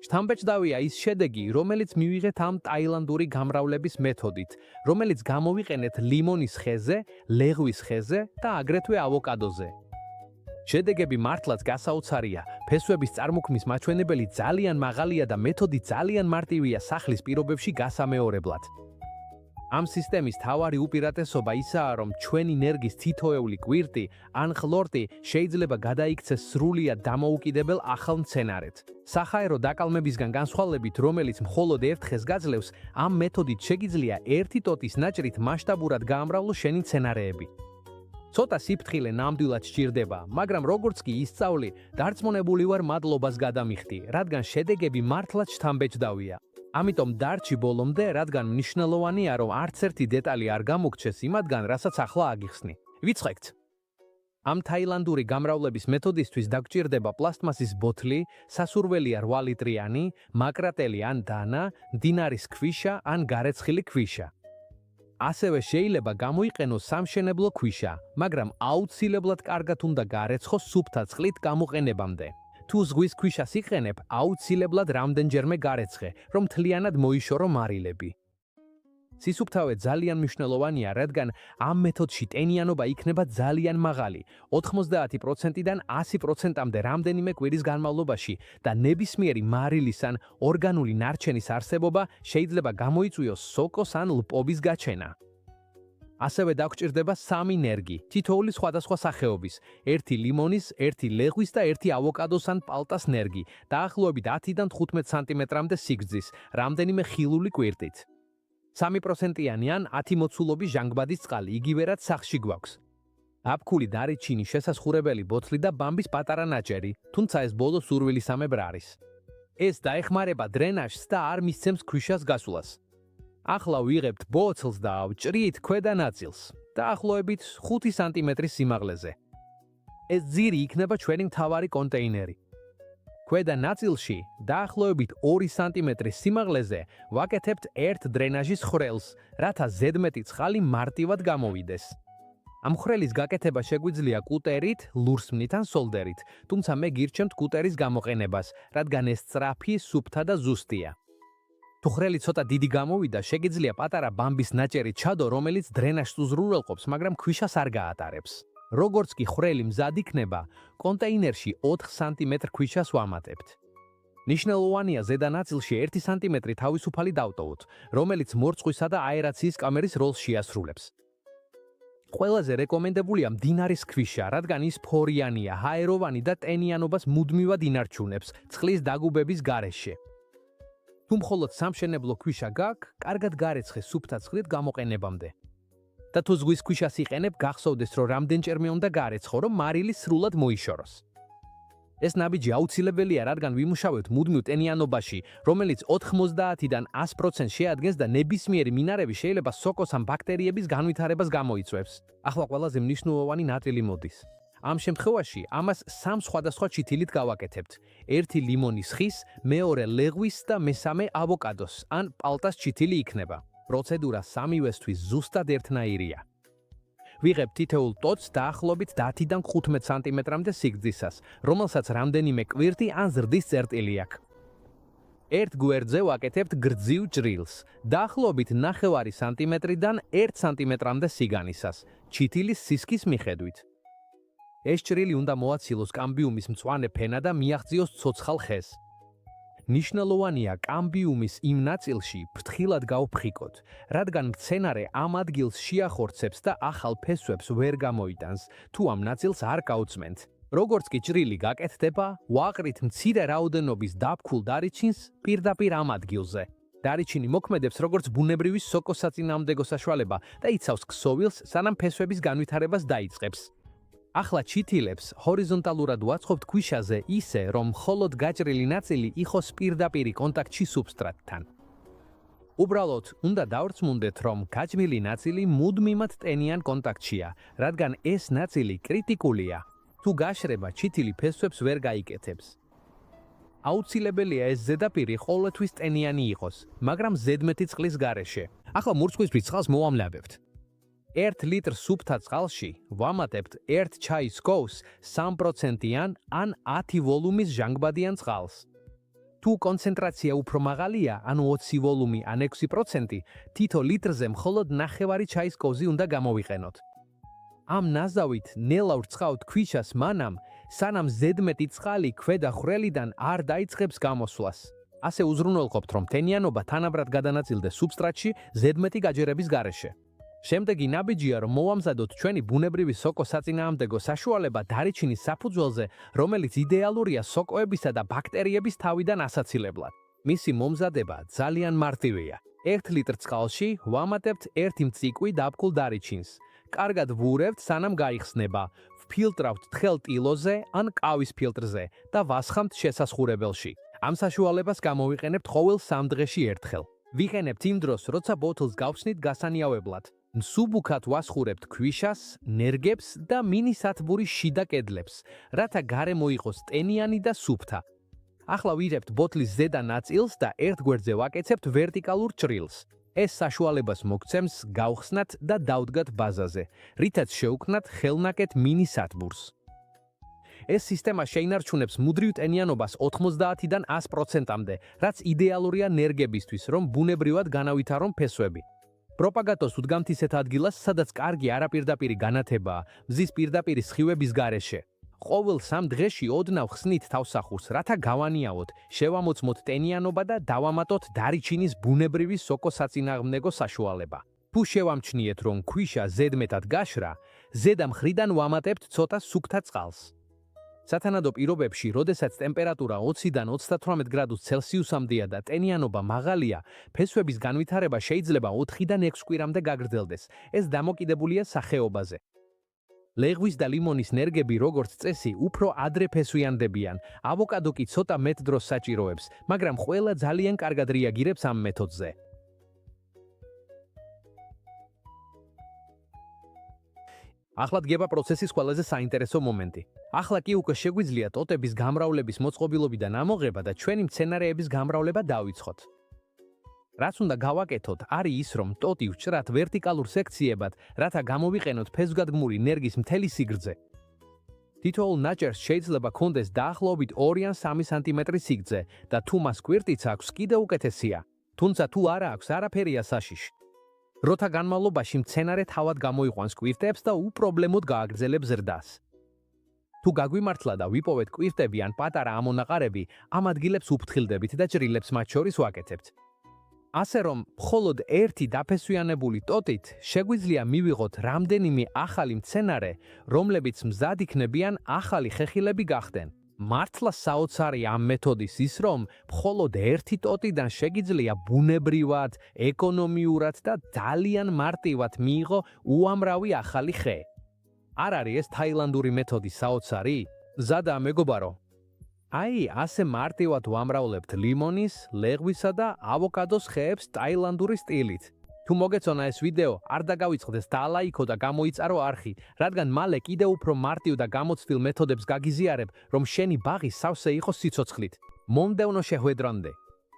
შთამბეჭდავია ის შედეგი, რომელიც მივიღეთ ამ ტაილანდური გამრავლების მეთოდით, რომელიც გამოვიყენეთ ლიმონის ხეზე, ლეღვის ხეზე და აგრეთვე ავოკადოზე. შედეგები მართლაც გასაოცარია, ფესვების წარმოქმნის მაჩვენებელი ძალიან მაღალია და მეთოდი ძალიან მარტივია სახლის პირობებში გასამეორებლად. ამ სისტემის მთავარი უპირატესობა ისაა, რომ ჩვენი ნერგის თითოეული კვირტი ან ხლორტი შეიძლება გადაიქცეს სრულიად დამოუკიდებელ ახალ მცენარედ. საჰაერო დაკალმებისგან განსხვავებით, რომელიც მხოლოდ ერთ ხეს გაძლევს, ამ მეთოდით შეგიძლია ერთი ტოტის ნაჭრით მასშტაბურად გაამრავლო შენი მცენარეები. ცოტა სიფრთხილე ნამდვილად სჭირდება, მაგრამ როგორც კი ისწავლი, დარწმუნებული ვარ მადლობას გადამიხდი, რადგან შედეგები მართლაც შთამბეჭდავია. ამიტომ დარჩი ბოლომდე, რადგან მნიშვნელოვანია, რომ არც ერთი დეტალი არ გამოგჩეს იმათგან, რასაც ახლა აგიხსნი. ვიცხეკთ. ამ თაილანდური გამრავლების მეთოდისთვის დაგჭირდება პლასტმასის ბოთლი, სასურველია 8 ლიტრიანი, მაკრატელი ან დანა, მდინარის ქვიშა ან გარეცხილი ქვიშა. ასევე შეიძლება გამოიყენოს სამშენებლო ქვიშა, მაგრამ აუცილებლად კარგად უნდა გარეცხოს სუფთა წყლით გამოყენებამდე. თუ ზღვის ქვიშას იყენებ, აუცილებლად რამდენჯერმე გარეცხე, რომ მთლიანად მოიშორო მარილები. სისუფთავე ძალიან მნიშვნელოვანია, რადგან ამ მეთოდში ტენიანობა იქნება ძალიან მაღალი, 90%-დან 100%-მდე რამდენიმე კვირის განმავლობაში და ნებისმიერი მარილის ან ორგანული ნარჩენის არსებობა შეიძლება გამოიწვიოს სოკოს ან ლპობის გაჩენა. ასევე დაგჭირდება 3 ნერგი, თითოეული სხვადასხვა სახეობის, 1 ლიმონის, 1 ლეღვის და 1 ავოკადოს ან პალტას ნერგი, დაახლოებით 10-დან 15 სანტიმეტრამდე სიგრძის, რამდენიმე ხილული კვირტით. 3%-იანი ან 10 მოცულობის ჟანგბადის წყალი, იგივე რაც სახლში გვაქვს. აფქული დარიჩინი, შესასხურებელი ბოთლი და ბამბის პატარა ნაჭერი, თუმცა ეს ბოლო სურვილისამებრ არის. ეს დაეხმარება დრენაჟს და არ მისცემს ქვიშას გასვლას. ახლა ვიღებთ ბოთლს და ვჭრით ქვედა ნაწილს, დაახლოებით 5 სანტიმეტრის სიმაღლეზე. ეს ძირი იქნება ჩვენი მთავარი კონტეინერი. ქვედა ნაწილში, დაახლოებით 2 სანტიმეტრის სიმაღლეზე, ვაკეთებთ ერთ დრენაჟის ხვრელს, რათა ზედმეტი წყალი მარტივად გამოვიდეს. ამ ხვრელის გაკეთება შეგვიძლია კუტერით, ლურსმნით ან სოლდერით, თუმცა მე გირჩევთ კუტერის გამოყენებას, რადგან ეს სწრაფი, სუფთა და ზუსტია. თუ ხვრელი ცოტა დიდი გამოვიდა, შეგიძლია პატარა ბამბის ნაჭერი ჩადო, რომელიც დრენაჟს უზრუნველყოფს, მაგრამ ქვიშას არ გაატარებს. როგორც კი ხვრელი მზად იქნება, კონტეინერში 4 სანტიმეტრ ქვიშას ვამატებთ. ნიშნულოვანია ზედა ნაწილში 1 სანტიმეტრი თავისუფალი დავტოვოთ, რომელიც მორწყვისა და აერაციის კამერის როლს შეასრულებს. ყველაზე რეკომენდებულია მდინარის ქვიშა, რადგან ის ფორიანია, ჰაეროვანი და ტენიანობას მუდმივად ინარჩუნებს წყლის დაგუბების გარეშე. თუ მხოლოდ სამშენებლო ქვიშა გაქვს, კარგად გარეცხე სუფთა წყლით გამოყენებამდე. და თუ ზღვის ქვიშას იყენებ, გახსოვდეს, რომ რამდენჯერმე უნდა გარეცხო, რომ მარილი სრულად მოიშოროს. ეს ნაბიჯი აუცილებელია, რადგან ვიმუშავებთ მუდმივ ტენიანობაში, რომელიც 90-დან 100% შეადგენს და ნებისმიერი მინარევი შეიძლება სოკოს ან ბაქტერიების განვითარებას გამოიწვევს. ახლა ყველაზე მნიშვნელოვანი ნაწილი მოდის. ამ შემთხვევაში ამას 3 სხვადასხვა ჩითილით გავაკეთებთ. 1 ლიმონის ხის, მეორე ლეღვის და მესამე ავოკადოს ან პალტას ჩითილი იქნება. პროცედურა სამივესთვის ზუსტად ერთნაირია. ვიღებთ თითოეულ ტოტს დაახლოებით 10-დან 15 სანტიმეტრამდე სიგრძისას, რომელსაც რამდენიმე კვირტი ან ზრდის წერტილი აქვს. ერთ გვერდზე ვაკეთებთ გრძივ ჭრილს, დაახლოებით 9 სანტიმეტრიდან 1 სანტიმეტრამდე სიგანისას, ჩითილის სისქის მიხედვით. ეს ჭრილი უნდა მოაცილოს კამბიუმის მწვანე ფენა და მიაღწიოს ცოცხალ ხეს. ნიშნულოვანია კამბიუმის იმ ნაწილში ფრთხილად გავფხიკოთ, რადგან მცენარე ამ ადგილს შეახორცებს და ახალ ფესვებს ვერ გამოიტანს, თუ ამ ნაწილს არ გაუწმენთ. როგორც კი ჭრილი გაკეთდება, ვაყრით მცირე რაოდენობის დაფქულ დარიჩინს პირდაპირ ამ ადგილზე. დარიჩინი მოქმედებს როგორც ბუნებრივი სოკოსაწინააღმდეგო საშუალება და იცავს ქსოვილს, სანამ ფესვების განვითარებას დაიწყებს. ახლა ჩითილებს ჰორიზონტალურად ვაწყობთ ქვიშაზე ისე, რომ მხოლოდ გაჭრილი ნაწილი იყოს პირდაპირი კონტაქტში სუბსტრატთან. უბრალოდ უნდა დავრწმუნდეთ, რომ გაჭრილი ნაწილი მუდმივად ტენიან კონტაქტშია, რადგან ეს ნაწილი კრიტიკულია. თუ გაშრება, ჩითილი ფესვებს ვერ გაიკეთებს. აუცილებელია ეს ზედაპირი ყოველთვის ტენიანი იყოს, მაგრამ ზედმეტი წყლის გარეშე. ახლა მურწყვისთვის წყალს მოვამლაბებთ. 1 ლიტრ სუფთა წყალში ვამატებთ 1 ჩაის კოვს 3%-იან ან 10 ვოლუმის ჟანგბადიან წყალს. თუ კონცენტრაცია უფრო მაღალია, ანუ 20 ვოლუმი ან 6%, თითო litrზე მხოლოდ 9 ჩაის კოზი უნდა გამოვიყენოთ. ამ ნაზავით ნელა ვრცხავთ ქვიშას მანამ, სანამ ზედმეტი წყალი ქვედა ხვრელიდან არ დაიწყებს გამოსვლას. ასე უზრუნველყოფთ, რომ ტენიანობა თანაბრად გადანაწილდეს სუბსტრატში ზედმეტი გაჯერების გარეშე. შემდეგი ნაბიჯია, რომ მოვამზადოთ ჩვენი ბუნებრივი სოკო-საწინააღმდეგო საშუალება დარიჩინის საფუძველზე, რომელიც იდეალურია სოკოებისა და ბაქტერიების თავიდან ასაცილებლად. მისი მომზადება ძალიან მარტივია. 1 ლიტრ წყალში ვამატებთ 1 მწიკვი დაბკულ დარიჩინს. კარგად ვურევთ, სანამ გაიხსნება. ვფილტრავთ თხელ ტილოზე ან კავის ფილტრზე და ვასხამთ შესასხურებელში. ამ საშუალებას გამოვიყენებთ ყოველ 3 დღეში ერთხელ. ვიყენებთ იმ დროს, როცა ბოთლს გავხსნით გასანიავებლად. მსუბუქად ვასხურებთ ქვიშას, ნერგებს და მინისათბურის შიდა კედლებს, რათა გარემო იყოს ტენიანი და სუფთა. ახლა ვიღებთ ბოთლის ზედა ნაწილს და ერთ გვერდზე ვაკეცებთ ვერტიკალურ ჭრილს. ეს საშუალებას მოგცემს გავხსნათ და დავდგათ ბაზაზე, რითაც შევქმნათ ხელნაკეთ მინისათბურს. ეს სისტემა შეინარჩუნებს მუდრივ ტენიანობას 90-დან 100%-მდე, რაც იდეალურია ნერგებისთვის, რომ ბუნებრივად განავითარონ ფესვები. პროპაგატოს უდგამთ ისეთ ადგილას, სადაც კარგი არაპირდაპირი განათებაა, მზის პირდაპირი სხივების გარეშე. ყოველ 3 დღეში ოდნავ ხსნით თავსახურს, რათა გავანიავოთ, შევამოწმოთ ტენიანობა და დავამატოთ დარიჩინის ბუნებრივი სოკო-საწინააღმდეგო საშუალება. თუ შევამჩნიეთ, რომ ქვიშა ზედმეტად გაშრა, ზედა მხრიდან ვამატებთ ცოტა სუქთა წყალს. სათანადო პირობებში, როდესაც ტემპერატურა 20-დან 38 გრადუს ცელსიუსამდეა და ტენიანობა მაღალია, ფესვების განვითარება შეიძლება 4-დან 6 კვირამდე გაგრძელდეს. ეს დამოკიდებულია სახეობაზე. ლეღვის და ლიმონის ნერგები, როგორც წესი, უფრო ადრე ფესვიანდებიან. ავოკადო კი ცოტა მეტ დროს საჭიროებს, მაგრამ ყველა ძალიან კარგად რეაგირებს ამ მეთოდზე. ახლა დგება პროცესის ყველაზე საინტერესო მომენტი. ახლა კი უკვე შეგვიძლია ტოტების გამრავლების მოწყობილობიდან ამოღება და ჩვენი მცენარეების გამრავლება დავიწყოთ. რაც უნდა გავაკეთოთ, არის ის, რომ ტოტი ვჭრათ ვერტიკალურ სექციებად, რათა გამოვიყენოთ ფესვგადგმული ნერგის მთელი სიგრძე. თითოეულ ნაჭერს შეიძლება ქონდეს დაახლოებით 2 ან 3 სანტიმეტრი სიგრძე და თუ მას კვირტიც აქვს, კიდევ უკეთესია. თუმცა თუ არა აქვს, არაფერია საშიში. როთა განმავლობაში მცენარე თავად გამოიყვანს კვირტებს და უპრობლემოდ გააგრძელებს ზრდას. თუ გაგვიმართლა და ვიპოვეთ კვირტები ან პატარა ამონაყარები, ამ ადგილებს უფრთხილდებით და ჭრილებს მათ შორის ვაკეთებთ. ასე რომ, მხოლოდ ერთი დაფესვიანებული ტოტით შეგვიძლია მივიღოთ რამდენიმე ახალი მცენარე, რომლებიც მზად იქნებიან ახალი ხეხილები გახდნენ. მართლა საოცარი ამ მეთოდის ის, რომ მხოლოდ ერთი ტოტიდან შეგიძლია ბუნებრივად, ეკონომიურად და ძალიან მარტივად მიიღო უამრავი ახალი ხე. არ არის ეს თაილანდური მეთოდი საოცარი? ზადაა მეგობარო. აი, ასე მარტივად ვამრავლებთ ლიმონის, ლეღვისა და ავოკადოს ხეებს ტაილანდური სტილით. თუ მოგეწონა ეს ვიდეო, არ დაგავიწყდეს დაალაიქო და გამოიწარო არხი, რადგან მალე კიდევ უფრო მარტივ და გამოცდილ მეთოდებს გაგიზიარებ, რომ შენი ბაღი სავსე იყოს სიცოცხლით. მომდევნო შეხვედრამდე.